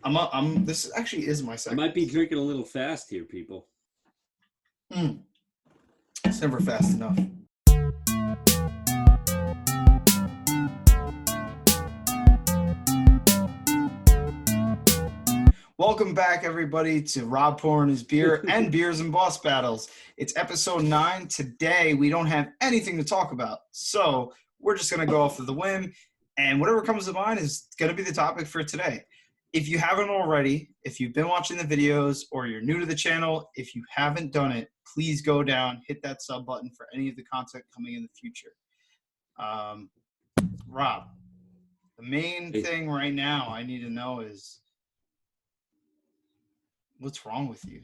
This actually is my I second. might be drinking a little fast here, people. Mm, it's never fast enough. Welcome back, everybody, to Rob pouring his beer and beers and boss battles. It's episode 9. Today, we don't have anything to talk about, so we're just going to go off of the whim, and whatever comes to mind is going to be the topic for today. If you haven't already, if you've been watching the videos or you're new to the channel, if you haven't done it, please go down, hit that sub button for any of the content coming in the future. Rob, the main Hey, thing right now I need to know is what's wrong with you?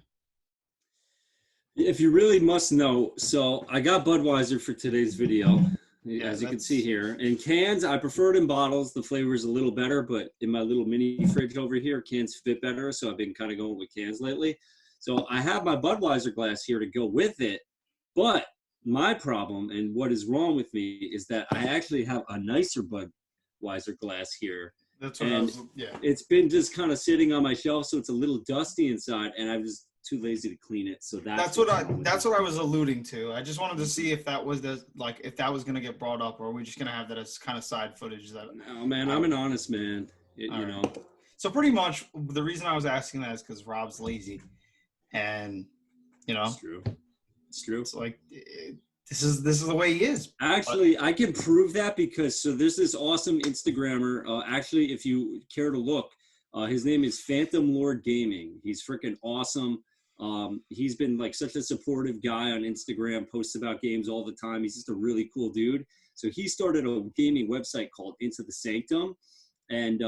if you really must know, so I got Budweiser for today's video, Yeah, as you can see that's here. In cans, I prefer it in bottles. The flavor is a little better, but in my little mini fridge over here, cans fit better. So I've been kind of going with cans lately. So I have my Budweiser glass here to go with it. But my problem and what is wrong with me is that I actually have a nicer Budweiser glass here. that's what I And was. Yeah, it's been just kind of sitting on my shelf, so it's a little dusty inside, and I'm just too lazy to clean it. So that's what's wrong with that's me. what I was alluding to. I just wanted to see if that was if that was gonna get brought up, or are we just gonna have that as kind of side footage that. No, man, I, I'm an honest man. all You right. know, So pretty much the reason I was asking that is because Rob's lazy, and you it's know true. It's true. it's this is the way he is. But Actually, I can prove that because so there's this awesome Instagrammer. Actually, if you care to look, his name is Phantom Lord Gaming. He's freaking awesome. He's been like such a supportive guy on Instagram, posts about games all the time. He's just a really cool dude. So he started a gaming website called Into the Sanctum, and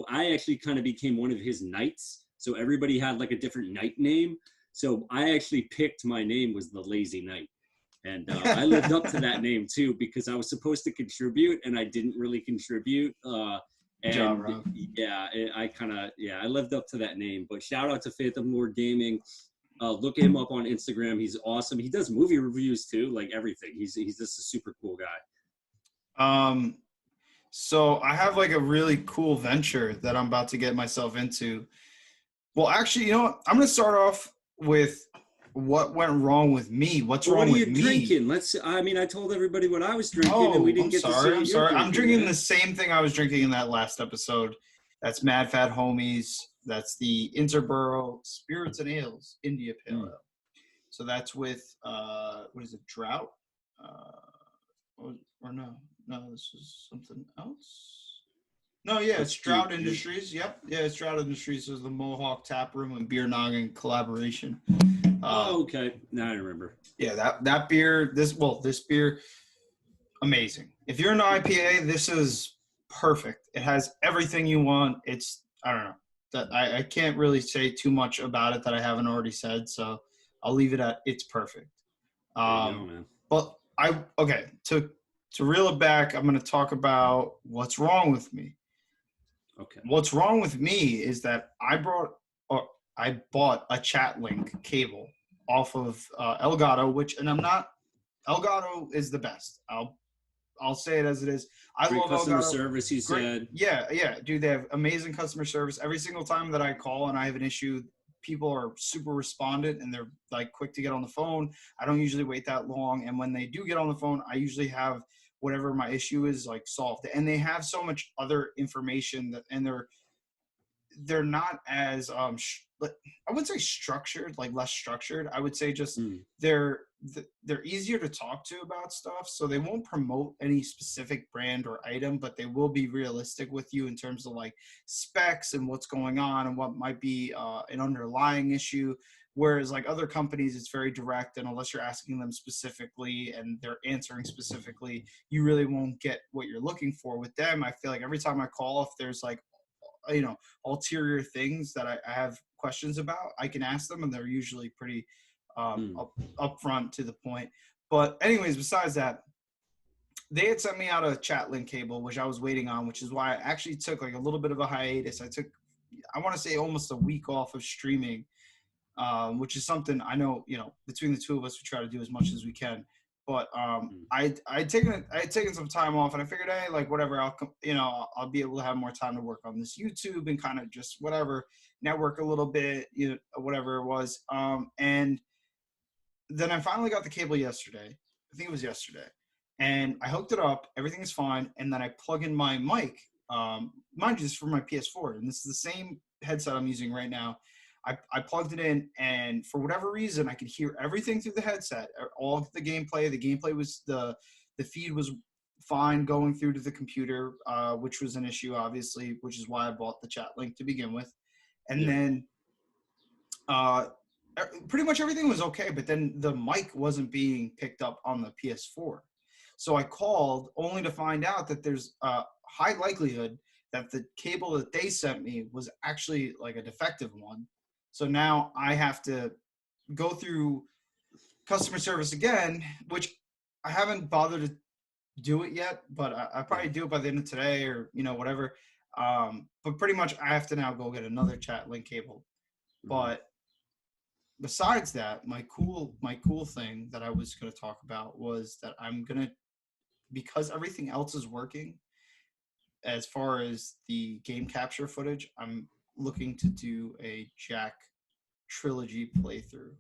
I actually kind of became one of his knights. So everybody had like a different knight name. So I actually picked my name was the Lazy Knight. And I lived up to that name too because I was supposed to contribute and I didn't really contribute. good job, And Rob. yeah, I lived up to that name. But shout out to Phantom Lord Gaming. Look him up on Instagram. He's awesome. He does movie reviews too, like everything. He's just a super cool guy. Um, so I have like a really cool venture that I'm about to get myself into. Well, actually, you know what? I'm gonna start off with what went wrong with me. What's Well, what wrong are with you me? drinking? I mean, I told everybody what I was drinking and we Oh, didn't I'm get to sorry. see I'm what you're sorry. I'm drinking, drinking the man. same thing I was drinking in that last episode. That's Mad Fat Homies. That's the Interborough Spirits and Ales India Pale Mm. Ale. So that's with what is it? Drought? Uh, or no, this is something else. No, yeah, it's It's Drought Industries. Yep, yeah, it's Drought Industries. Is the Mohawk Tap Room and Beer Noggin collaboration. Uh, oh, okay. Now I remember. yeah, that beer. This beer amazing. If you're an IPA, this is perfect. It has everything you want. It's I don't know that I can't really say too much about it that I haven't already said, so I'll leave it at it's perfect. There you go, Um, man. but I okay to reel it back, I'm going to talk about what's wrong with me. Okay. What's wrong with me is that I bought a chat link cable off of Elgato, and I'm not. Elgato is the best. I'll say it as it is. I Great love customer Elgato. service, you Great. said. Yeah, dude. They have amazing customer service. Every single time that I call and I have an issue, people are super respondent and they're like quick to get on the phone. I don't usually wait that long. And when they do get on the phone, I usually have whatever my issue is like solved. And they have so much other information and they're not as I wouldn't say structured, like less structured. I would say just Mm. they're they're easier to talk to about stuff. So they won't promote any specific brand or item, but they will be realistic with you in terms of like specs and what's going on and what might be an underlying issue. Whereas like other companies, it's very direct, and unless you're asking them specifically and they're answering specifically, you really won't get what you're looking for. With them, I feel like every time I call, if there's like ulterior things that I have questions about, I can ask them and they're usually pretty Mm. upfront to the point. But anyways, besides that, they had sent me out a chat link cable which I was waiting on, which is why I actually took like a little bit of a hiatus. I want to say almost a week off of streaming, which is something I know, between the two of us we try to do as much as we can. But Mm. I'd taken some time off, and I figured, hey, like whatever, I'll be able to have more time to work on this YouTube and kind of just whatever network a little bit, whatever it was. And then I finally got the cable yesterday. I think it was yesterday, and I hooked it up. Everything is fine, and then I plug in my mic. Mind you, this is for my PS4, and this is the same headset I'm using right now. I plugged it in, and for whatever reason, I could hear everything through the headset. All of the gameplay. The gameplay was the feed was fine going through to the computer, which was an issue, obviously, which is why I bought the chat link to begin with. And Yeah. then uh, pretty much everything was okay, but then the mic wasn't being picked up on the PS4. So I called only to find out that there's a high likelihood that the cable that they sent me was actually like a defective one. So now I have to go through customer service again, which I haven't bothered to do it yet, but I probably do it by the end of today or whatever. But pretty much I have to now go get another chat link cable. But besides that, my cool thing that I was going to talk about was that because everything else is working as far as the game capture footage, I'm looking to do a Jak trilogy playthrough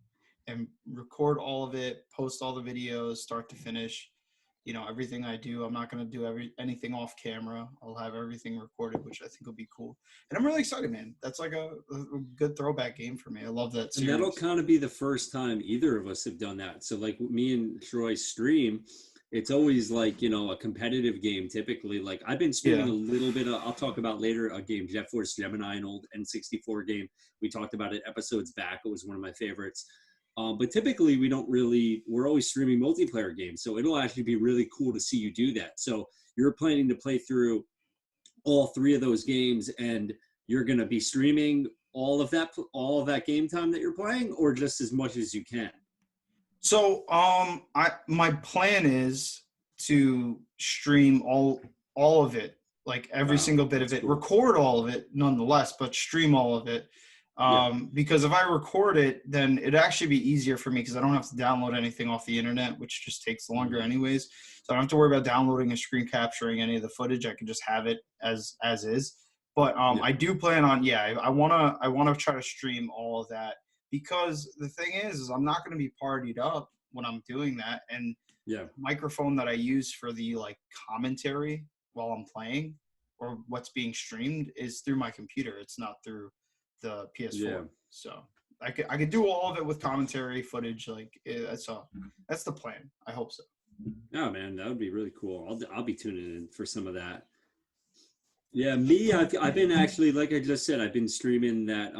and record all of it, post all the videos, start to finish. Everything I do, I'm not going to do anything off camera. I'll have everything recorded, which I think will be cool. And I'm really excited, man. That's like a good throwback game for me. I love that series. And that'll kind of be the first time either of us have done that. So like me and Troy stream, it's always like, a competitive game typically. Like I've been streaming a little bit I'll talk about later a game, Jet Force Gemini, an old N64 game. We talked about it episodes back. It was one of my favorites. But typically we're always streaming multiplayer games. So it'll actually be really cool to see you do that. So you're planning to play through all 3 of those games, and you're going to be streaming all of that game time that you're playing, or just as much as you can? So my plan is to stream all of it, like every single bit of it, cool. Record all of it nonetheless, but stream all of it. Because if I record it, then it'd actually be easier for me because I don't have to download anything off the internet, which just takes longer anyways. So I don't have to worry about downloading and screen capturing any of the footage. I can just have it as is. But I do plan on, I wanna try to stream all of that, because the thing is I'm not gonna be partied up when I'm doing that. And the microphone that I use for the like commentary while I'm playing or what's being streamed is through my computer. It's not through the PS4. So I could do all of it with commentary footage. Like that's the plan. I hope so. Oh man, that would be really cool. I'll be tuning in for some of that. Yeah, me, I've been actually, like I just said, I've been streaming that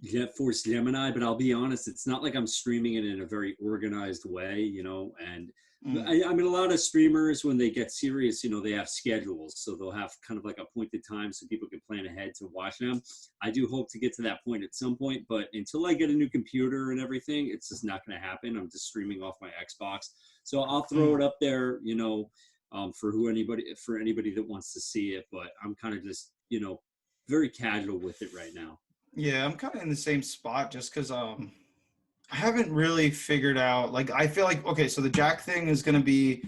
Jet Force Gemini, but I'll be honest, it's not like I'm streaming it in a very organized way, and I mean, a lot of streamers, when they get serious, they have schedules, so they'll have kind of like appointed time so people can plan ahead to watch them. I do hope to get to that point at some point, but until I get a new computer and everything, it's just not going to happen. I'm just streaming off my Xbox, so I'll throw it up there, for anybody that wants to see it, but I'm kind of just, very casual with it right now. Yeah, I'm kind of in the same spot just because I haven't really figured out, like, I feel like, okay, so the Jak thing is going to be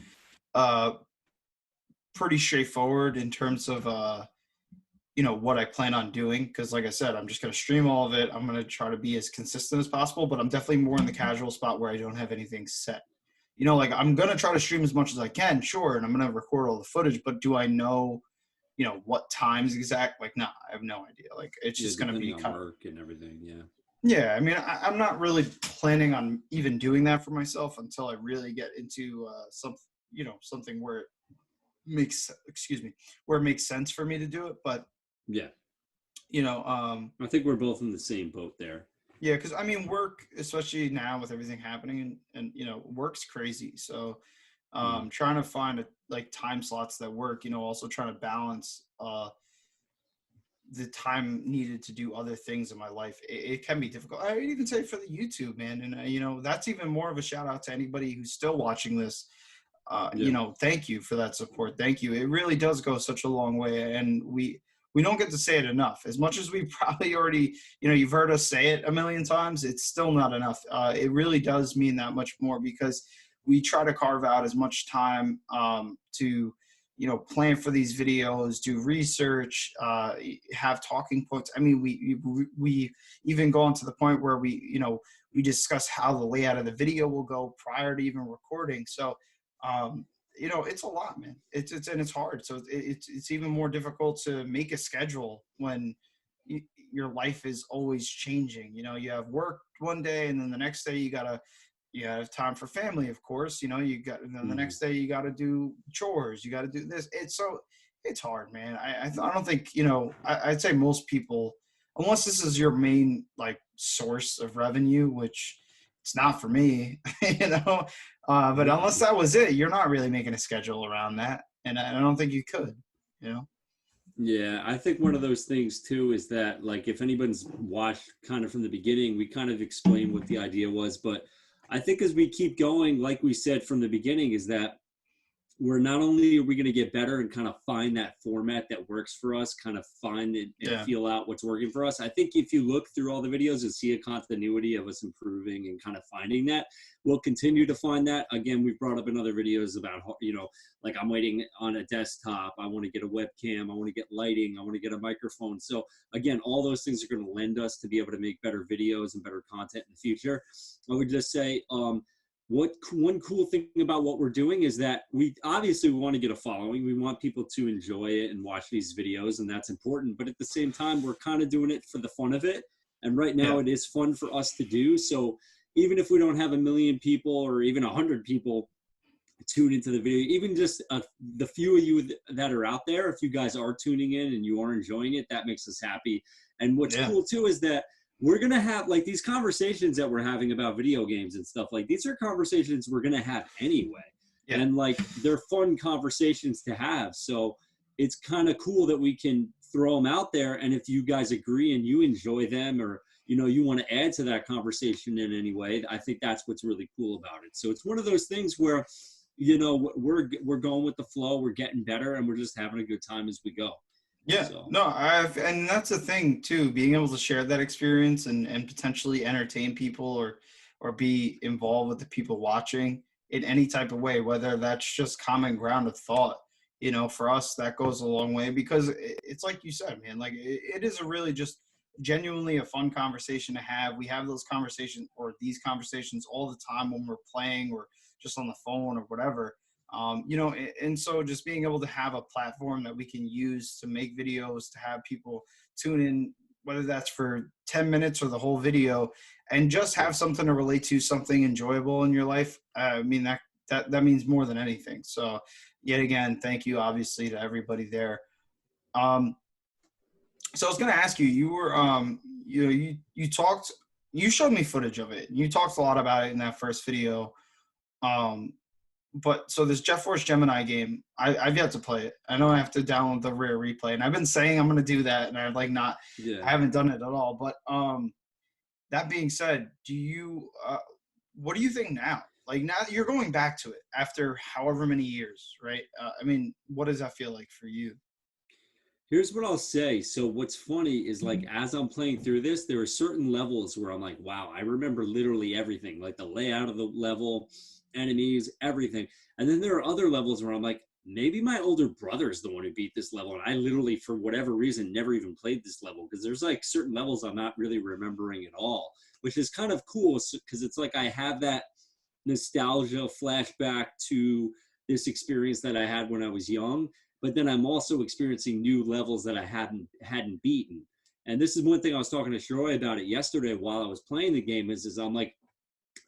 pretty straightforward in terms of, what I plan on doing. Because like I said, I'm just going to stream all of it. I'm going to try to be as consistent as possible, but I'm definitely more in the casual spot where I don't have anything set. Like I'm going to try to stream as much as I can, sure, and I'm going to record all the footage, but do I know what times exact? Like, no, I have no idea. Like, it's just going to be kind of work and everything. Yeah. I mean, I'm not really planning on even doing that for myself until I really get into something where it makes sense for me to do it. But I think we're both in the same boat there. Yeah, because I mean, work, especially now with everything happening, and work's crazy. So trying to find time slots that work, also trying to balance the time needed to do other things in my life. It can be difficult. I would even say for the YouTube, man. And, that's even more of a shout out to anybody who's still watching this. Thank you for that support. Thank you. It really does go such a long way. And we don't get to say it enough. As much as we probably already, you've heard us say it a million times, it's still not enough. It really does mean that much more, because we try to carve out as much time to, you know, plan for these videos, do research, have talking points. I mean, we even go on to the point where we, you know, we discuss how the layout of the video will go prior to even recording. So, you know, it's a lot, man. It's hard. So it's even more difficult to make a schedule when your life is always changing. You know, you have work one day, and then the next day you have time for family, of course. You know, and then the next day you got to do chores. You got to do this. It's hard, man. I don't think, you know, I'd say most people, unless this is your main like source of revenue, which it's not for me, you know. But unless that was it, you're not really making a schedule around that, and I don't think you could, you know. Yeah, I think one of those things too is that, like, if anyone's watched kind of from the beginning, we kind of explained what the idea was, but I think as we keep going, like we said from the beginning, is that we're not only are we going to get better and kind of find that format that works for us, kind of find it and feel out what's working for us. I think if you look through all the videos and see a continuity of us improving and kind of finding that, we'll continue to find that. Again, we've brought up in other videos about, you know, like I'm waiting on a desktop. I want to get a webcam. I want to get lighting. I want to get a microphone. So again, all those things are going to lend us to be able to make better videos and better content in the future. I would just say, one cool thing about what we're doing is that we obviously want to get a following. We want people to enjoy it and watch these videos, and that's important. But at the same time, we're kind of doing it for the fun of it. And right now it is fun for us to do. So even if we don't have 1 million people or even 100 people tune into the video, even just the few of you that are out there, if you guys are tuning in and you are enjoying it, that makes us happy. And what's cool too is that we're going to have, like, these conversations that we're having about video games and stuff, like, these are conversations we're going to have anyway. And like, they're fun conversations to have. So it's kind of cool that we can throw them out there. And if you guys agree and you enjoy them, or, you know, you want to add to that conversation in any way, I think that's what's really cool about it. So it's one of those things where, you know, we're going with the flow, we're getting better, and we're just having a good time as we go. Yeah, so. No, and that's the thing too, being able to share that experience and potentially entertain people or be involved with the people watching in any type of way, whether that's just common ground of thought. You know, for us, that goes a long way, because it's like you said, man, like it is a really just genuinely a fun conversation to have. We have those conversations, or these conversations, all the time when we're playing or just on the phone or whatever. You know, and so just being able to have a platform that we can use to make videos, to have people tune in, whether that's for 10 minutes or the whole video, and just have something to relate to, something enjoyable in your life. I mean, that means more than anything. So yet again, thank you, obviously, to everybody there. So I was going to ask you, you were, you know, you showed me footage of it. You talked a lot about it in that first video. But so this Jet Force Gemini game, I've yet to play it. I know I have to download the Rare Replay, and I've been saying I'm going to do that, and I haven't done it at all. But that being said, what do you think now? Like, now that you're going back to it after however many years, right? I mean, what does that feel like for you? Here's what I'll say. So what's funny is, like, as I'm playing through this, there are certain levels where I'm like, wow, I remember literally everything, like the layout of the level, enemies, everything. And then there are other levels where I'm like, maybe my older brother is the one who beat this level, and I literally, for whatever reason, never even played this level, because there's like certain levels I'm not really remembering at all, which is kind of cool, because it's like I have that nostalgia flashback to this experience that I had when I was young, but then I'm also experiencing new levels that I hadn't beaten. And this is one thing I was talking to Shroy about it yesterday while I was playing the game, is I'm like,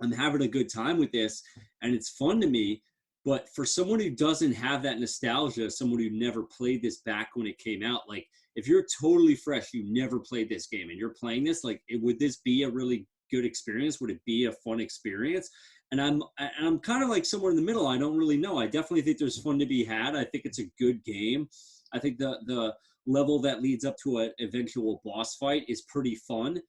I'm having a good time with this, and it's fun to me. But for someone who doesn't have that nostalgia, someone who never played this back when it came out, like, if you're totally fresh, you never played this game, and you're playing this, like, would this be a really good experience? Would it be a fun experience? And I'm kind of like somewhere in the middle. I don't really know. I definitely think there's fun to be had. I think it's a good game. I think the level that leads up to an eventual boss fight is pretty fun.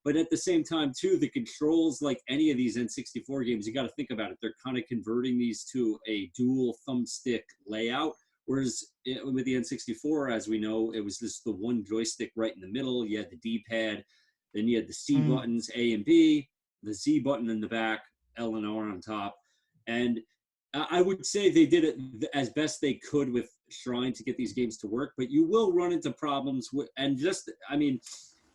But at the same time, too, the controls, like any of these N64 games, you got to think about it. They're kind of converting these to a dual thumbstick layout. Whereas with the N64, as we know, it was just the one joystick right in the middle. You had the D-pad, then you had the C buttons, A and B, the Z button in the back, L and R on top. And I would say they did it as best they could with trying to get these games to work, but you will run into problems with, and just, I mean,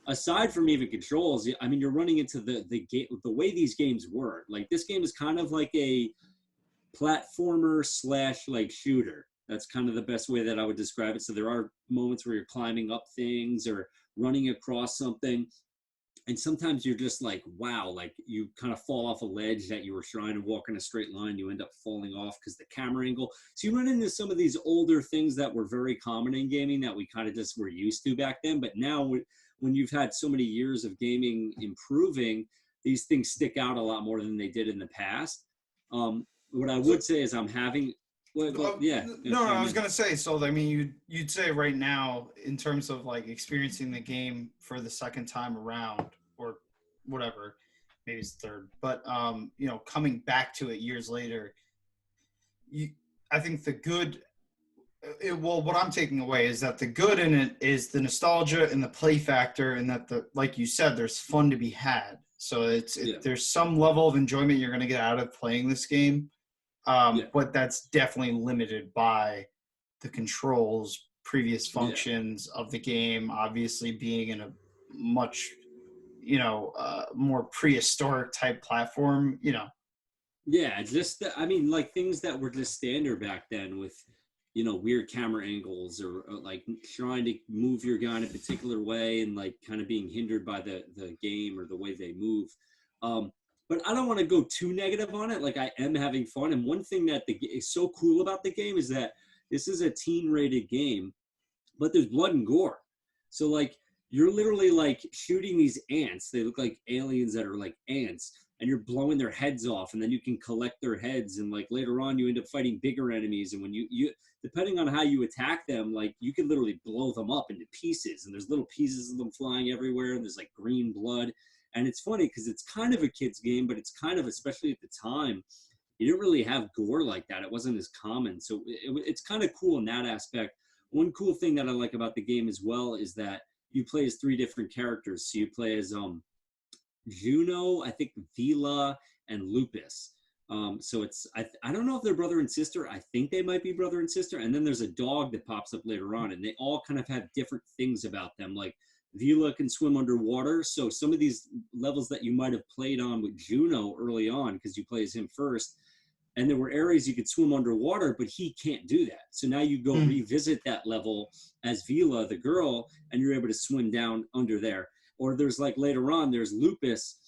aside from even controls, I mean, you're running into the game, the way these games work. Like this game is kind of like a platformer slash like shooter. That's kind of the best way that I would describe it. So there are moments where you're climbing up things or running across something. And sometimes you're just like, wow, like you kind of fall off a ledge that you were trying to walk in a straight line. You end up falling off because the camera angle. So you run into some of these older things that were very common in gaming that we kind of just were used to back then. But now when you've had so many years of gaming improving, these things stick out a lot more than they did in the past. What I would say is I'm having, well, yeah. No, I was gonna say. So, I mean, you'd say right now, in terms of like experiencing the game for the second time around, or whatever, maybe it's third, but you know, coming back to it years later, I think the good. Well, what I'm taking away is that the good in it is the nostalgia and the play factor, and that like you said, there's fun to be had. So there's some level of enjoyment you're gonna get out of playing this game. But that's definitely limited by the controls, previous functions of the game, obviously being in a much, more prehistoric type platform, Yeah, just I mean, like things that were just standard back then with, weird camera angles or like trying to move your guy in a particular way and like kind of being hindered by the game or the way they move. But I don't want to go too negative on it. Like I am having fun. And one thing that is so cool about the game is that this is a teen-rated game, but there's blood and gore. So like you're literally like shooting these ants. They look like aliens that are like ants, and you're blowing their heads off, and then you can collect their heads. And like later on, you end up fighting bigger enemies. And when you depending on how you attack them, like you can literally blow them up into pieces. And there's little pieces of them flying everywhere. And there's like green blood. And it's funny because it's kind of a kid's game, but it's kind of, especially at the time, you didn't really have gore like that. It wasn't as common. So it's kind of cool in that aspect. One cool thing that I like about the game as well is that you play as 3 different characters. So you play as Juno, I think Vila, and Lupus. So it's, I don't know if they're brother and sister. I think they might be brother and sister. And then there's a dog that pops up later on, and they all kind of have different things about them. Like Vila can swim underwater. So some of these levels that you might have played on with Juno early on, because you play as him first, and there were areas you could swim underwater, but he can't do that. So now you go revisit that level as Vila, the girl, and you're able to swim down under there. Or there's like later on, there's Lupus.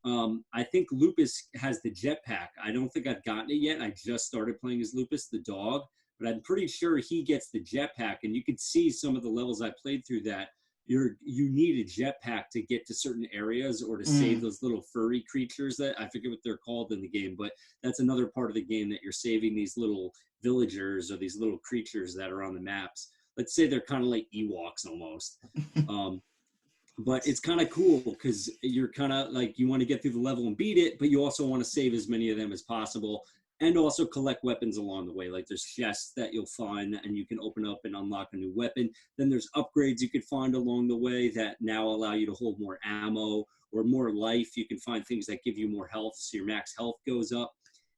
I think Lupus has the jetpack. I don't think I've gotten it yet. I just started playing as Lupus, the dog, but I'm pretty sure he gets the jetpack. And you could see some of the levels I played through that you need a jetpack to get to certain areas or to save those little furry creatures that I forget what they're called in the game, but that's another part of the game that you're saving these little villagers or these little creatures that are on the maps. Let's say they're kind of like Ewoks almost. But it's kind of cool because you're kind of like, you want to get through the level and beat it, but you also want to save as many of them as possible and also collect weapons along the way. Like there's chests that you'll find and you can open up and unlock a new weapon. Then there's upgrades you could find along the way that now allow you to hold more ammo or more life. You can find things that give you more health, so your max health goes up.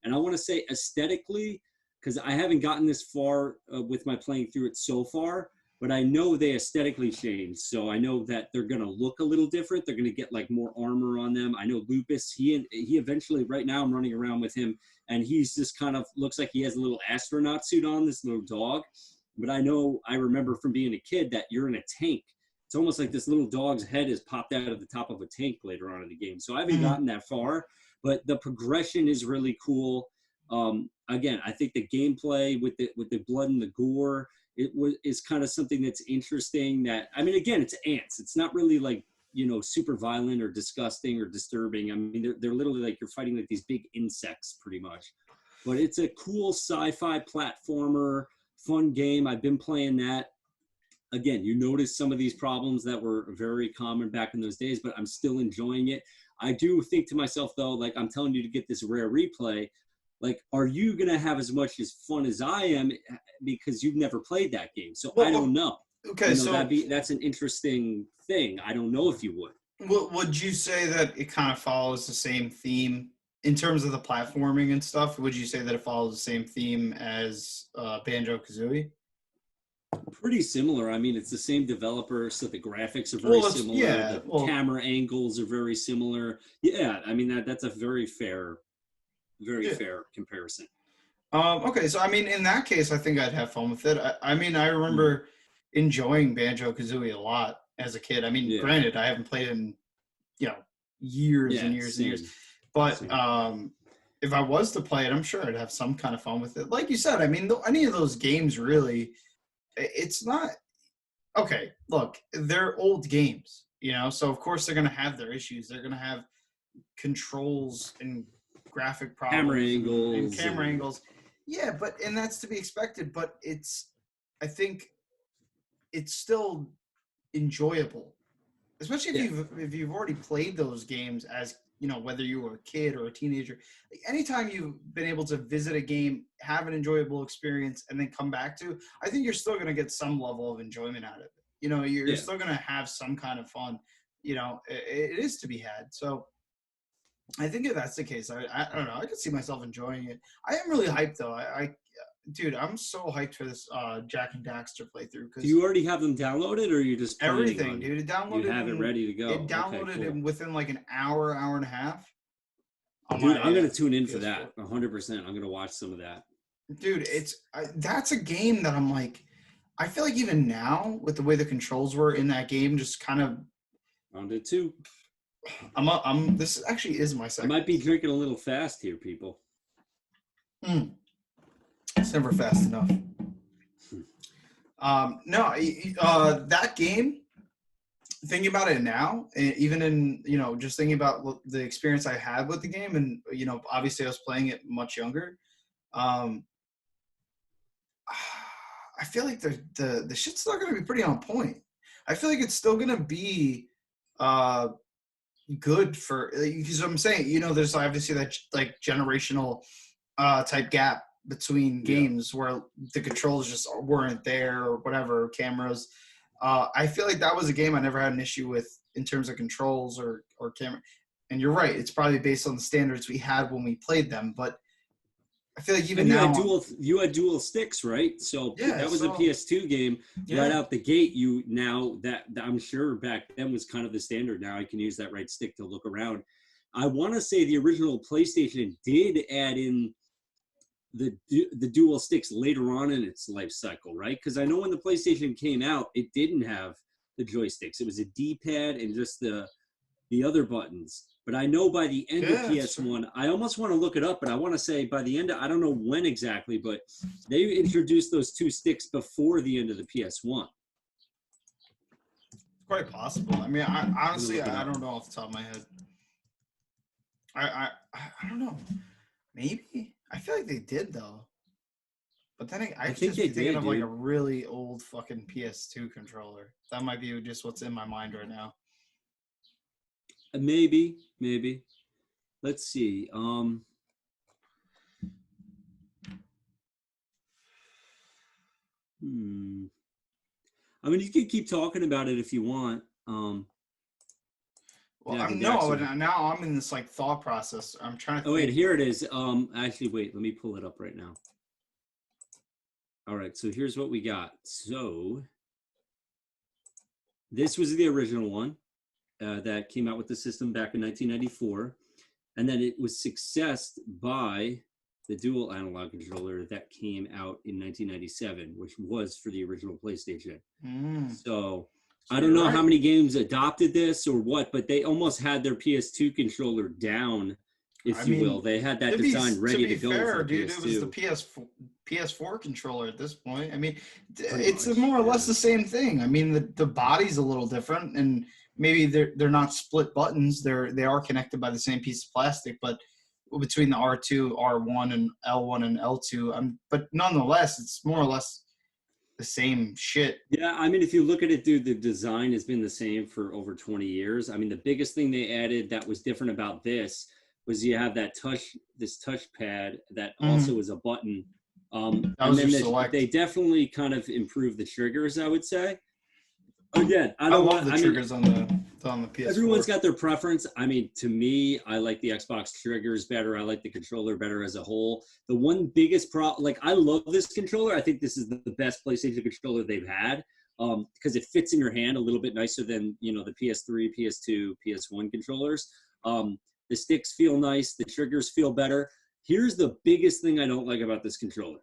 And I want to say aesthetically, because I haven't gotten this far with my playing through it so far, but I know they aesthetically changed. So I know that they're going to look a little different. They're going to get like more armor on them. I know Lupus, he eventually, right now I'm running around with him and he's just kind of looks like he has a little astronaut suit on, this little dog. But I remember from being a kid that you're in a tank. It's almost like this little dog's head is popped out of the top of a tank later on in the game. So I haven't gotten that far, but the progression is really cool. Again, I think the gameplay with the blood and the gore, is kind of something that's interesting. That, I mean, again, it's ants. It's not really like, super violent or disgusting or disturbing. I mean, they're literally like you're fighting like these big insects pretty much. But it's a cool sci-fi platformer, fun game. I've been playing that. Again, you notice some of these problems that were very common back in those days, but I'm still enjoying it. I do think to myself, though, like I'm telling you to get this rare replay, like, are you going to have as much as fun as I am because you've never played that game? So I don't know. Okay, so that's an interesting thing. I don't know if you would. Would you say that it kind of follows the same theme in terms of the platforming and stuff, would you say that it follows the same theme as Banjo-Kazooie? Pretty similar. I mean, it's the same developer, so the graphics are very Well, similar. yeah. The Well, camera angles are very similar. Yeah, I mean that's a very yeah. fair comparison. Okay, so I mean, in that case, I think I'd have fun with it. I mean, I Mm. remember enjoying Banjo-Kazooie a lot as a kid. I mean, Yeah, granted, I haven't played in, years and yeah, years and years. same, But same. if I was to play it, I'm sure I'd have some kind of fun with it. Like you said, I mean, any of those games really, it's not okay. Look, they're old games, so of course they're going to have their issues. They're going to have controls and graphic Camera problems and angles camera and angles. Yeah, and that's to be expected. But I think it's still enjoyable, especially yeah, if you've already played those games as whether you were a kid or a teenager. Like, anytime you've been able to visit a game, have an enjoyable experience, and then come back to, I think you're still going to get some level of enjoyment out of it. You're yeah. still going to have some kind of fun. It is to be had. So I think if that's the case, I don't know. I could see myself enjoying it. I am really hyped though. Dude, I'm so hyped for this Jack and Daxter playthrough Do because you already have them downloaded, or are you just planning everything, on? dude. It You downloaded have it in ready to it go. Okay, downloaded cool. in within like an hour, hour and a half on Dude, my I'm gonna tune in for PS4. that 100%. I'm gonna watch some of that. Dude, that's a game that I'm like, I feel like even now with the way the controls were in that game, just kind of, Found it too. this actually is my I second. might be drinking a little fast here, people. It's never fast enough. No, that game, thinking about it now, even in, just thinking about the experience I had with the game, and, obviously I was playing it much younger. Um, I feel like the shit's still going to be pretty on point. I feel like it's still going to be good for, because I'm saying, there's obviously that like generational type gap between Yeah. games where the controls just weren't there or whatever, cameras. I feel like that was a game I never had an issue with in terms of controls or camera. And you're right, it's probably based on the standards we had when we played them, but I feel like even And now, you had dual sticks, right? So yeah. that was a So PS2 game. yeah, Right out the gate, you now that I'm sure back then was kind of the standard. Now I can use that right stick to look around. I want to say the original PlayStation did add in the dual sticks later on in its life cycle, right? Because I know when the PlayStation came out, it didn't have the joysticks. It was a D-pad and just the other buttons. But I know by the end of PS1, I almost want to look it up, but I want to say by the end, I don't know when exactly, but they introduced those two sticks before the end of the PS1. it's quite possible. I mean, I honestly, I don't know off the top of my head. I don't know. Maybe I feel like they did though. But then I think just they be thinking did, of like dude. a really old fucking PS2 controller. That might be just what's in my mind right now. Maybe. Let's see. I mean, you can keep talking about it if you want. Well, Jack and now Daxter. I'm in this like thought process. I'm trying to Oh wait, think. here it is. Actually, wait. Let me pull it up right now. All right. So here's what we got. So this was the original one that came out with the system back in 1994, and then it was successed by the dual analog controller that came out in 1997, which was for the original PlayStation. So I don't know how many games adopted this or what, but they almost had their PS2 controller down, if you will. They had that design ready to go for the PS2. Dude, it was the PS4 controller at this point. I mean, Pretty it's much, more or less the same thing. I mean, the body's a little different, and maybe they're not split buttons. They are connected by the same piece of plastic, but between the R2, R1, and L1 and L2. But nonetheless, it's more or less the same shit. Yeah, I mean, if you look at it, dude, the design has been the same for over 20 years. I mean, the biggest thing they added that was different about this was you have that this touchpad that also is a button. And then they definitely kind of improved the triggers, I would say. Again, I I don't love want. the I mean, triggers on the PS4. everyone's got their preference. I mean, to me, I like the Xbox triggers better. I like the controller better as a whole. The one biggest problem, like, I love this controller. I think this is the best PlayStation controller they've had because it fits in your hand a little bit nicer than, you know, the PS3, PS2, PS1 controllers. The sticks feel nice. The triggers feel better. Here's the biggest thing I don't like about this controller.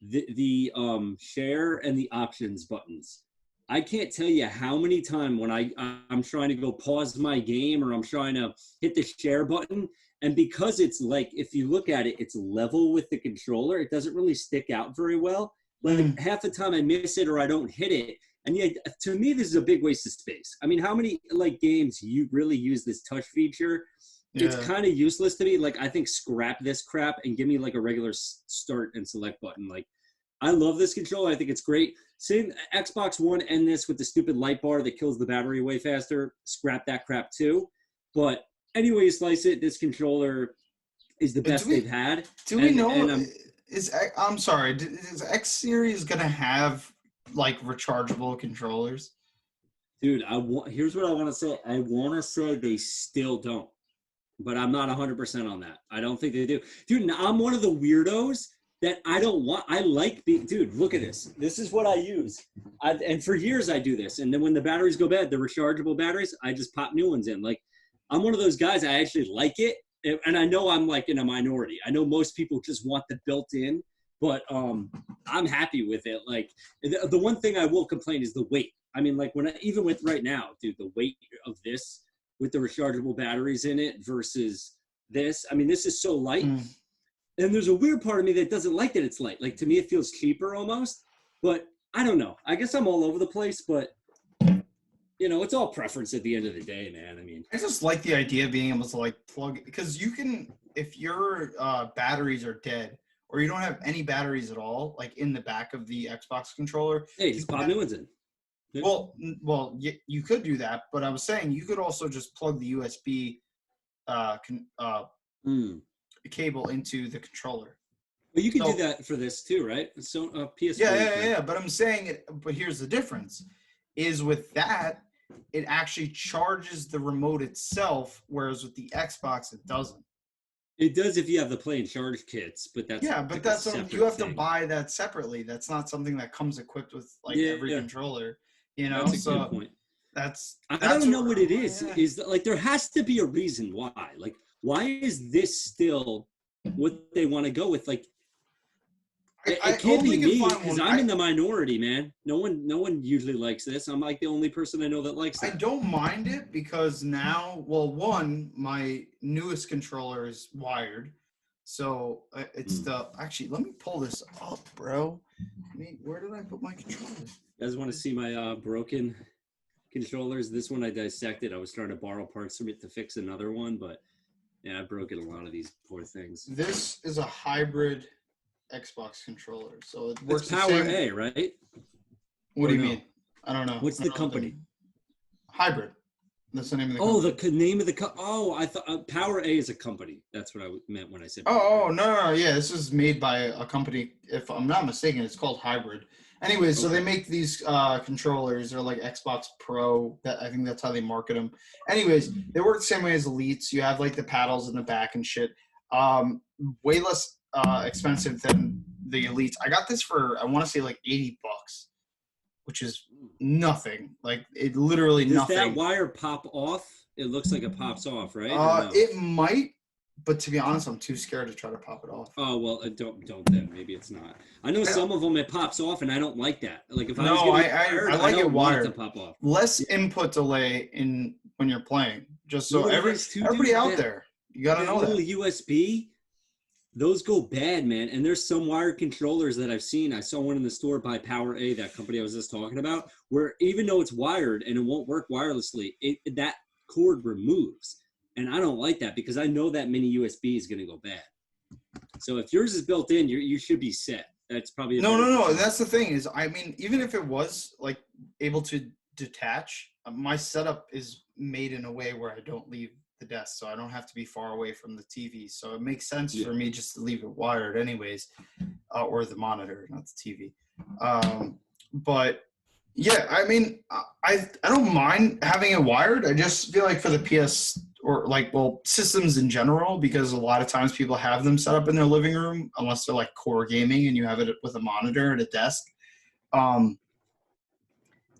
The share and the options buttons. I can't tell you how many times when I'm trying to go pause my game or I'm trying to hit the share button, and because it's like, if you look at it, it's level with the controller, it doesn't really stick out very well. Like half the time I miss it or I don't hit it. And yet, to me, this is a big waste of space. I mean, how many like games you really use this touch feature? Yeah. It's kind of useless to me. Like, I think scrap this crap and give me like a regular start and select button. Like, I love this controller. I think it's great. Same Xbox One and this with the stupid light bar that kills the battery way faster. Scrap that crap too. But anyway you slice it, this controller is the best they've had. Do we know? I'm sorry. Is X Series gonna have like rechargeable controllers? Dude, here's what I want to say. I want to say they still don't, but I'm not 100% on that. I don't think they do. Dude, I'm one of the weirdos that I like being, dude, look at this. This is what I use. And for years I do this. And then when the batteries go bad, the rechargeable batteries, I just pop new ones in. Like, I'm one of those guys, I actually like it. And I know I'm like in a minority. I know most people just want the built-in, but I'm happy with it. Like, the one thing I will complain is the weight. I mean, like, even with right now, dude, the weight of this with the rechargeable batteries in it versus this, I mean, this is so light. And there's a weird part of me that doesn't like that it's light. Like, to me, it feels cheaper almost. But I don't know. I guess I'm all over the place, but, you know, it's all preference at the end of the day, man. I mean, I just like the idea of being able to, like, plug – because you can – if your batteries are dead or you don't have any batteries at all, like, in the back of the Xbox controller – hey, just pop new ones in. Well, you could do that, but I was saying you could also just plug the USB cable into the controller. Well, you can do that for this too, right? So PS4. Yeah. But I'm saying it. But here's the difference: is with that, it actually charges the remote itself, whereas with the Xbox, it doesn't. It does if you have the plain charge kits, but that's but that's something you have to buy that separately. That's not something that comes equipped with like every controller. You know, that's a good point. I don't know what it is. Yeah. Is that, like, there has to be a reason why. Like, why is this still what they want to go with? Like, it can't be me because I'm in the minority, man. No one usually likes this. I'm like the only person I know that likes it. I don't mind it because now, well, one, my newest controller is wired. So it's actually, let me pull this up, bro. Where did I put my controller? You guys want to see my broken controllers? This one I dissected. I was trying to borrow parts from it to fix another one, but yeah, I broke it a lot of these poor things. This is a hybrid Xbox controller, so it works. It's Power A, right? What do you mean? I don't know. What's the company? Hybrid. That's the name of the company. The name of the I thought Power A is a company. That's what I meant when I said. No. Yeah, this is made by a company. If I'm not mistaken, it's called Hybrid. Anyways, so they make these controllers. They're like Xbox Pro. I think that's how they market them. Anyways, they work the same way as Elites. You have like the paddles in the back and shit. Way less expensive than the Elites. I got this for, I want to say, like $80, which is nothing. Like, it literally nothing. Does that wire pop off? It looks like it pops off, right? No? It might. But to be honest, I'm too scared to try to pop it off. Oh, well, don't then. Maybe it's not. I know some of them it pops off, and I don't like that. Like, if I was getting wired, I like it wired. To pop off. Less input delay when you're playing. Just so everybody out there, you got to know that. Little USB, those go bad, man. And there's some wired controllers that I've seen. I saw one in the store by Power A, that company I was just talking about, where even though it's wired and it won't work wirelessly, that cord removes. And I don't like that because I know that mini USB is going to go bad. So if yours is built in, you should be set. That's probably no. That's the thing is, I mean, even if it was like able to detach, my setup is made in a way where I don't leave the desk, so I don't have to be far away from the TV. So it makes sense for me just to leave it wired, anyways, or the monitor, not the TV. But Yeah, I mean, I don't mind having it wired. I just feel like for the PS or like well systems in general, because a lot of times people have them set up in their living room unless they're like core gaming and you have it with a monitor at a desk. Um,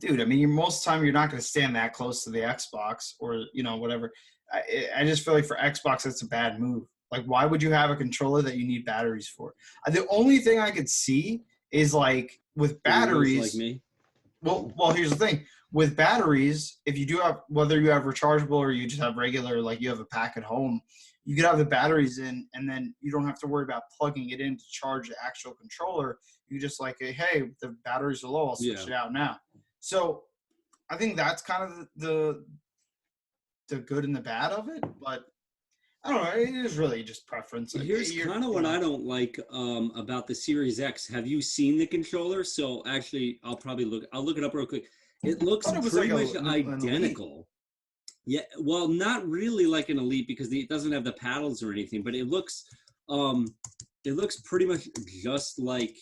dude, I mean, most of the time you're not going to stand that close to the Xbox or whatever. I just feel like for Xbox that's a bad move. Like, why would you have a controller that you need batteries for? The only thing I could see is like with For weirdos like batteries. me. Well, here's the thing. With batteries, if you do have whether you have rechargeable or you just have regular, like you have a pack at home, you could have the batteries in, and then you don't have to worry about plugging it in to charge the actual controller. You just like, hey, the batteries are low. I'll switch Yeah. it out now. So I think that's kind of the good and the bad of it, but I don't know. It is really just preference. Like, Here's kind of what I don't like about the Series X. Have you seen the controller? So actually, I'll look it up real quick. It looks I thought it was pretty like much an Elite. identical. Yeah, well, not really like an Elite because it doesn't have the paddles or anything, but um, it looks pretty much just like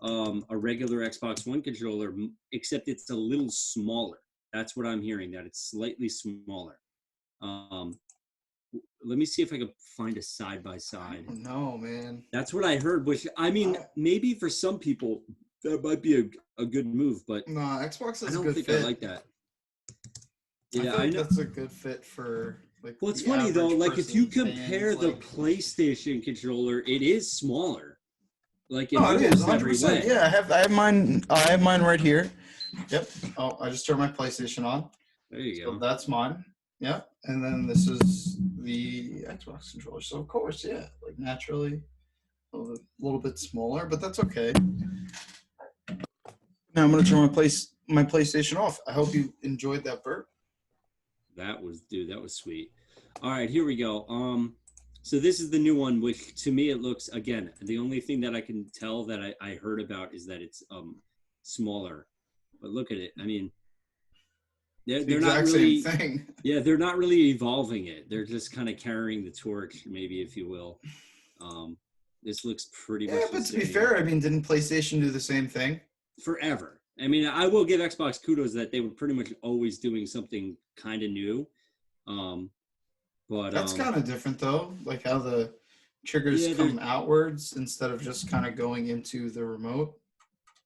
a regular Xbox One controller, except it's a little smaller. That's what I'm hearing. That it's slightly smaller. Um, let me see if I can find a side by side. No, man. That's what I heard. Which I mean, maybe for some people that might be a good move, but no, Xbox is I don't a good think fit. I like that. Yeah, I know that's a good fit for like. Well, it's funny though. Like if you compare the like, PlayStation controller, it is smaller. Like in no, it is almost every 100%. way. Yeah, I have mine. I have mine right here. Yep. Oh, I just turned my PlayStation on. There you So go. that's mine. Yeah, and then this is the Xbox controller. So of course, yeah, like naturally, a little bit smaller, but that's okay. Now I'm gonna turn my PlayStation off. I hope you enjoyed that burp. That was sweet. All right, here we go. So this is the new one, which to me it looks again. The only thing that I can tell that I heard about is that it's smaller. But look at it. I mean, they're not really same thing. Yeah, they're not really evolving it. They're just kind of carrying the torch, maybe if you will. This looks pretty much. Yeah, but to be fair, I mean, didn't PlayStation do the same thing? Forever. I mean, I will give Xbox kudos that they were pretty much always doing something kind of new. But that's kind of different though, like how the triggers come outwards instead of just kind of going into the remote.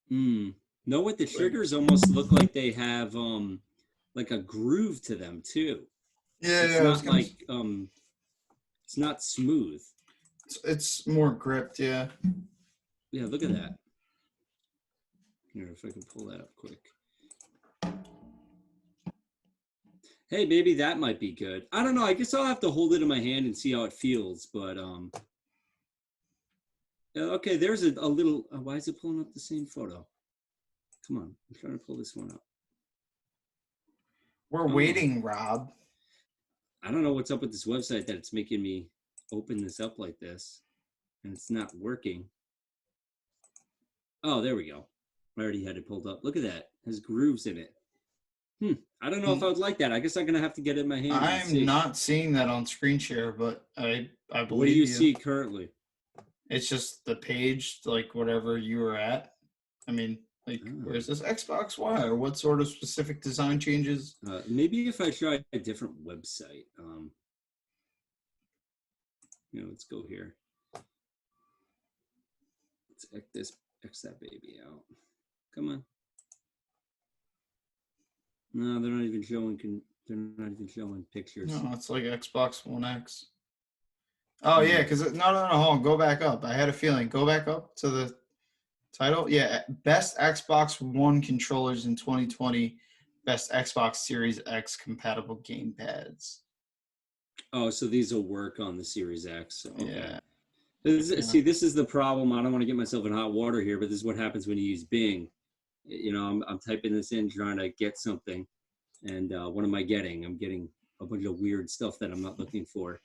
No, what the triggers almost look like they have like a groove to them too. Yeah, it's not like it's not smooth. It's more gripped, yeah. Yeah, look at that. Here, if I can pull that up quick. Hey, maybe that might be good. I don't know. I guess I'll have to hold it in my hand and see how it feels. But okay, there's a little. Why is it pulling up the same photo? Come on, I'm trying to pull this one up. We're waiting, Rob. I don't know what's up with this website that it's making me open this up like this, and it's not working. Oh, there we go. I already had it pulled up. Look at that. It has grooves in it. I don't know if I would like that. I guess I'm gonna have to get it in my hand. I'm not seeing that on screen share, but I believe. What do you see currently? It's just the page, like whatever you were at. I mean, like, where's this Xbox? Why? Or what sort of specific design changes? Maybe if I try a different website. Let's go here. Let's X that baby out. Come on. No, they're not even showing. They're not even showing pictures. No, it's like Xbox One X. Oh yeah, because no, hold on, go back up. I had a feeling. Go back up to the title. Yeah, best Xbox One controllers in 2020. Best Xbox Series X compatible gamepads. Oh, so these will work on the Series X. Okay. Yeah. See, this is the problem. I don't want to get myself in hot water here, but this is what happens when you use Bing. I'm typing this in, trying to get something, and what am I getting? I'm getting a bunch of weird stuff that I'm not looking for.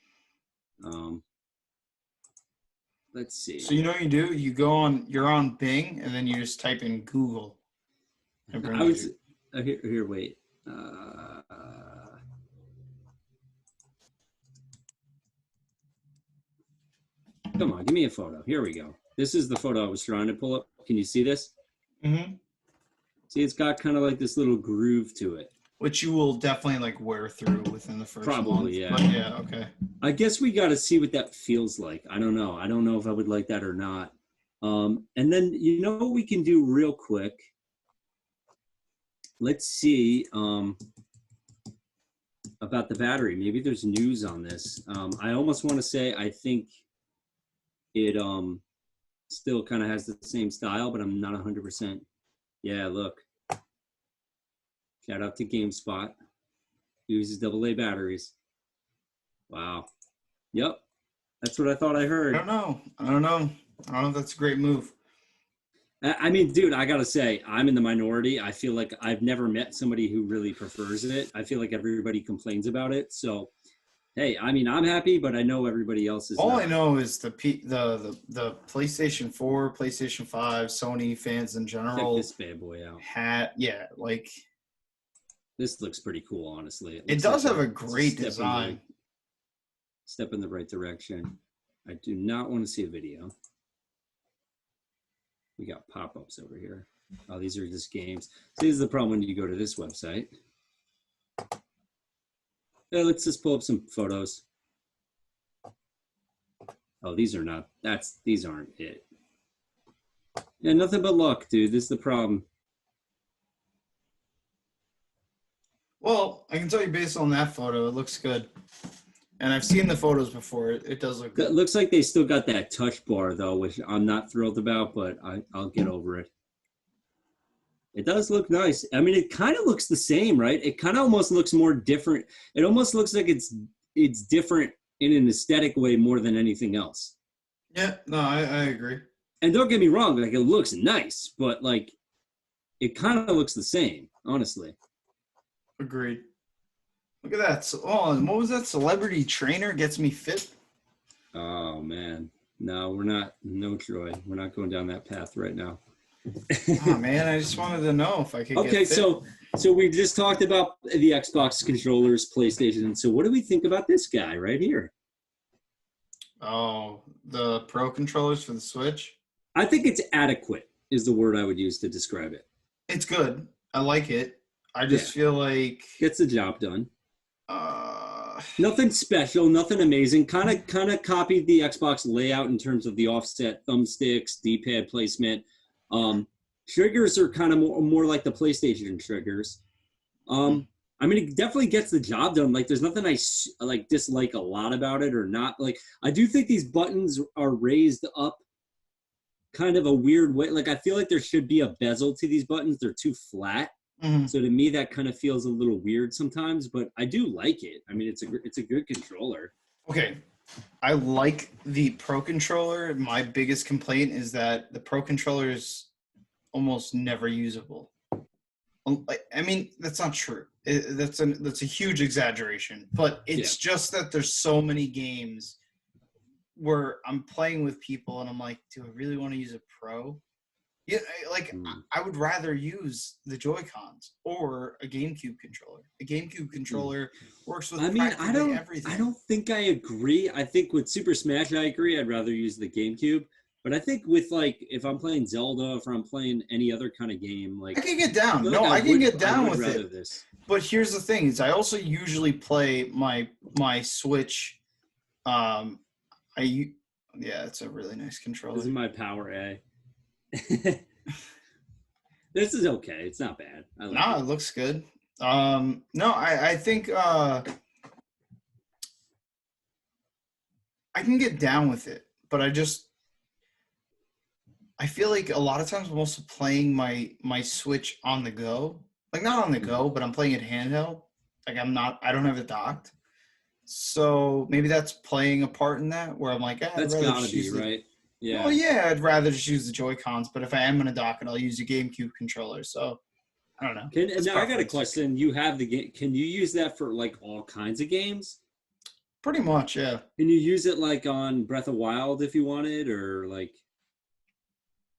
Let's see. So you know what you do? You're on Bing, and then you just type in Google. Here, wait. Come on, give me a photo. Here we go. This is the photo I was trying to pull up. Can you see this? Mm-hmm. See, it's got kind of like this little groove to it. Which you will definitely like wear through within the first month. Probably, yeah. But yeah, okay. I guess we got to see what that feels like. I don't know. I don't know if I would like that or not. And then, you know what we can do real quick? Let's see about the battery. Maybe there's news on this. I almost want to say I think it still kind of has the same style, but I'm not 100%. Yeah, look. Shout out to GameSpot. Uses AA batteries. Wow. Yep. That's what I thought I heard. I don't know if that's a great move. I mean, dude, I got to say, I'm in the minority. I feel like I've never met somebody who really prefers it. I feel like everybody complains about it. So, hey, I mean, I'm happy, but I know everybody else is All not. I know is the PlayStation 4, PlayStation 5, Sony fans in general. Check this bad boy out. Like this looks pretty cool, honestly. It does have a great design. Step in the right direction. I do not want to see a video. We got pop-ups over here. Oh, these are just games. So this is the problem when you go to this website. Yeah, let's just pull up some photos. Oh, these are not. These aren't it. Yeah, nothing but luck, dude. This is the problem. Well, I can tell you based on that photo, it looks good. And I've seen the photos before. It does look good. It looks like they still got that touch bar, though, which I'm not thrilled about, but I'll get over it. It does look nice. I mean, it kind of looks the same, right? It kind of almost looks more different. It almost looks like it's different in an aesthetic way more than anything else. Yeah, no, I agree. And don't get me wrong, like, it looks nice, but, like, it kind of looks the same, honestly. Agreed. Look at that. So, what was that? Celebrity trainer gets me fit? Oh, man. No, we're not. No, Troy. We're not going down that path right now. Oh, man. I just wanted to know if I could get fit. So we just talked about the Xbox controllers, PlayStation. So what do we think about this guy right here? Oh, the Pro controllers for the Switch? I think it's adequate is the word I would use to describe it. It's good. I like it. I just feel like... Gets the job done. Nothing special, nothing amazing. Kind of copied the Xbox layout in terms of the offset thumbsticks, D-pad placement. Triggers are kind of more like the PlayStation triggers. I mean, it definitely gets the job done. Like, there's nothing I like dislike a lot about it or not. Like, I do think these buttons are raised up kind of a weird way. Like, I feel like there should be a bezel to these buttons. They're too flat. Mm-hmm. So to me, that kind of feels a little weird sometimes, but I do like it. I mean, it's a good controller. Okay. I like the Pro controller. My biggest complaint is that the Pro controller is almost never usable. I mean, that's not true. That's a huge exaggeration, but it's just that there's so many games where I'm playing with people and I'm like, do I really want to use a Pro? Yeah, like I would rather use the Joy-Cons or a GameCube controller. A GameCube controller works with practically everything. I don't think I agree. I think with Super Smash, I agree. I'd rather use the GameCube. But I think with, like, if I'm playing Zelda, if I'm playing any other kind of game, like... I can get down. I can get down with it. But here's the thing, is I also usually play my Switch. It's a really nice controller. This is my Power A. This is okay. It's not bad. It looks good. I think I can get down with it, but I feel like a lot of times I'm also playing my Switch on the go. Like, not on the go, but I'm playing it handheld. Like, I don't have it docked. So maybe that's playing a part in that, where I'm like, that's gotta be, right? Yeah. Well, yeah, I'd rather just use the Joy-Cons, but if I am going to dock it, I'll use a GameCube controller. So, I don't know. Now, I got a question. You have the game. Can you use that for, like, all kinds of games? Pretty much, yeah. Can you use it, like, on Breath of Wild if you wanted, or, like...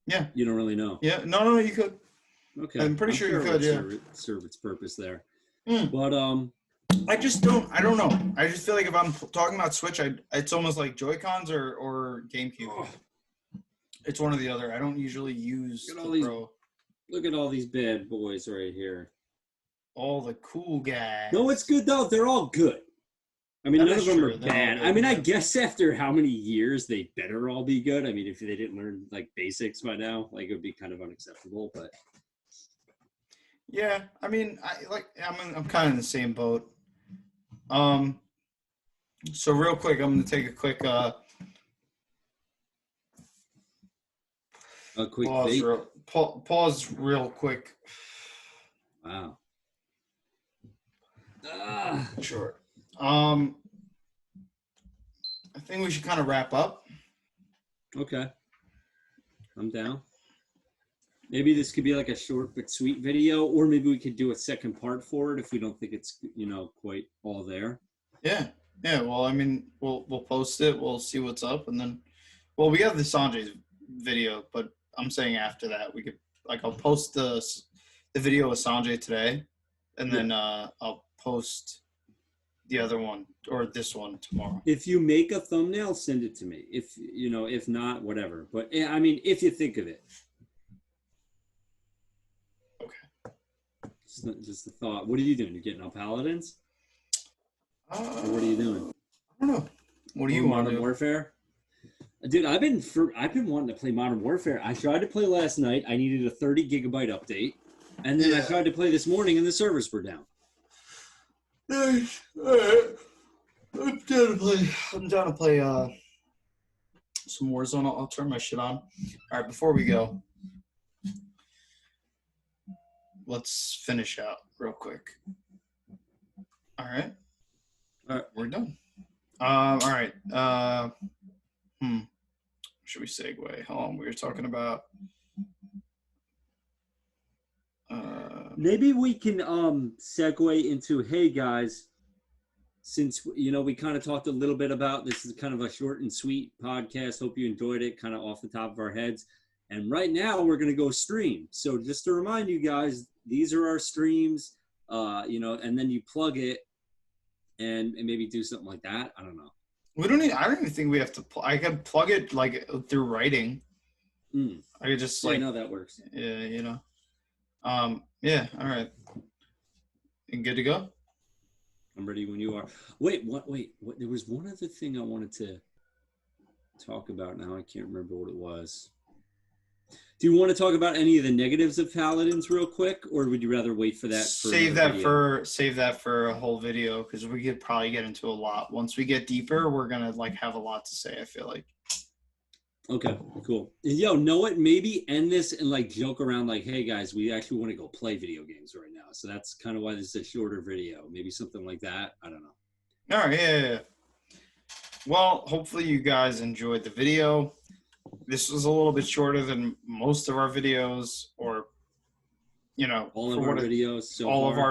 Yeah. You don't really know? Yeah. No, you could. Okay. I'm pretty sure you could, yeah. Serve its purpose there. But, I don't know. I just feel like if I'm talking about Switch, it's almost like Joy-Cons or GameCube. It's one or the other. I don't usually use the Pro. Look at all these bad boys right here. All the cool guys. No, it's good though. They're all good. I mean, That none is of them true. are They're all bad. good, I mean, I yeah. guess after how many years they better all be good. I mean, if they didn't learn like basics by now, like it would be kind of unacceptable. But Yeah, I mean, I'm kind of in the same boat. So real quick, I'm gonna take a quick a quick pause. vape. Pause real quick. Wow. Sure. I think we should kind of wrap up. Okay. I'm down. Maybe this could be like a short but sweet video, or maybe we could do a second part for it if we don't think it's, quite all there. Yeah. Yeah. Well, I mean, we'll post it. We'll see what's up, and then, well, we have the Sanjay's video, but I'm saying after that we could I'll post the video with Sanjay today, and then I'll post the other one or this one tomorrow. If you make a thumbnail, send it to me. If not, whatever. But I mean, if you think of it. Okay. Just a thought. What are you doing? You getting up Paladins? Or what are you doing? I don't know. What do you want to do? Modern Warfare? Dude, I've been wanting to play Modern Warfare. I tried to play last night. I needed a 30 gigabyte update. And then I tried to play this morning and the servers were down. Nice. All right. I'm down to play some Warzone. I'll turn my shit on. All right, before we go, let's finish out real quick. All right. We're done. All right. Should we segue? Hold on. We were talking about. Maybe we can segue into, hey guys, since we kind of talked a little bit about this is kind of a short and sweet podcast. Hope you enjoyed it, kind of off the top of our heads. And right now we're gonna go stream. So just to remind you guys, these are our streams. And then you plug it and maybe do something like that. I don't know. I don't even think we have to. I can plug it like through writing. I could just I know that works. Yeah, Yeah. All right. And good to go. I'm ready when you are. Wait. What? There was one other thing I wanted to talk about. Now I can't remember what it was. Do you want to talk about any of the negatives of Paladins real quick, or would you rather wait for that? Save that for a whole video, because we could probably get into a lot. Once we get deeper, we're gonna have a lot to say, I feel like. Okay, cool. Yo, know what? Maybe end this and joke around hey guys, we actually want to go play video games right now. So that's kind of why this is a shorter video. Maybe something like that. I don't know. All right, yeah. Well, hopefully you guys enjoyed the video. This was a little bit shorter than most of our videos, or all of our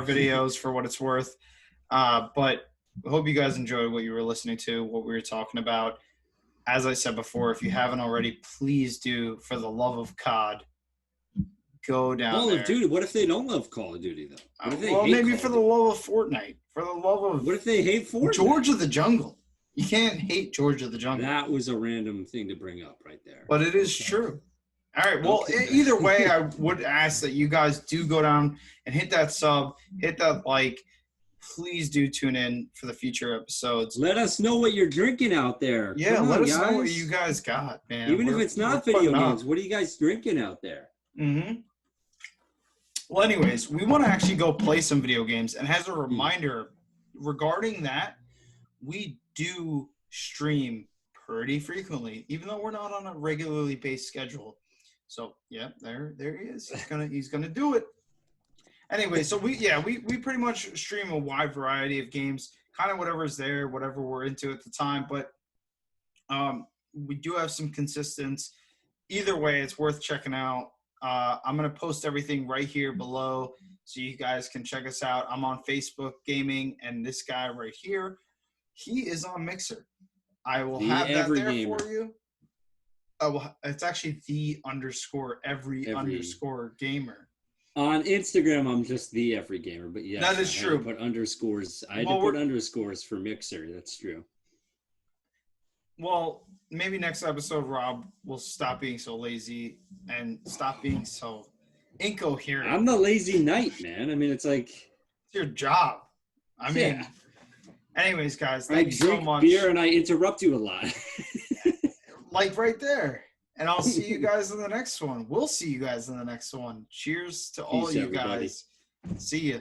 videos for what it's worth. But I hope you guys enjoyed what you were listening to, what we were talking about. As I said before, if you haven't already, please do, for the love of COD, go down Call there. of Duty. What if they don't love Call of Duty, though? Well, maybe for the love of Fortnite. For the love of... What if they hate Fortnite? George of the Jungle. You can't hate George of the Jungle. That was a random thing to bring up right there. But it is true. All right. Well, either way, I would ask that you guys do go down and hit that sub, hit that like. Please do tune in for the future episodes. Let us know what you're drinking out there. Yeah, let us know what you guys got, man. Even if it's not video games, what are you guys drinking out there? Mm-hmm. Well, anyways, we want to actually go play some video games. And as a reminder, regarding that, we do stream pretty frequently, even though we're not on a regularly based schedule. So yeah, there he is. He's gonna do it. Anyway, so we pretty much stream a wide variety of games, kind of whatever's there, whatever we're into at the time. But we do have some consistency. Either way, it's worth checking out. I'm gonna post everything right here below, so you guys can check us out. I'm on Facebook Gaming, and this guy right here, he is on Mixer. I will have that there for you. It's actually _every underscore gamer. On Instagram, I'm just the every gamer, but yeah, that is true. Put underscores. I had to put underscores for Mixer. That's true. Well, maybe next episode, Rob will stop being so lazy and stop being so incoherent. I'm the lazy knight, man. I mean, it's like It's your job. I mean, yeah. anyways, guys, I thank you so drink much. beer and I interrupt you a lot. Like right there. And I'll see you guys in the next one. We'll see you guys in the next one. Cheers to all Peace, you everybody. guys. See ya.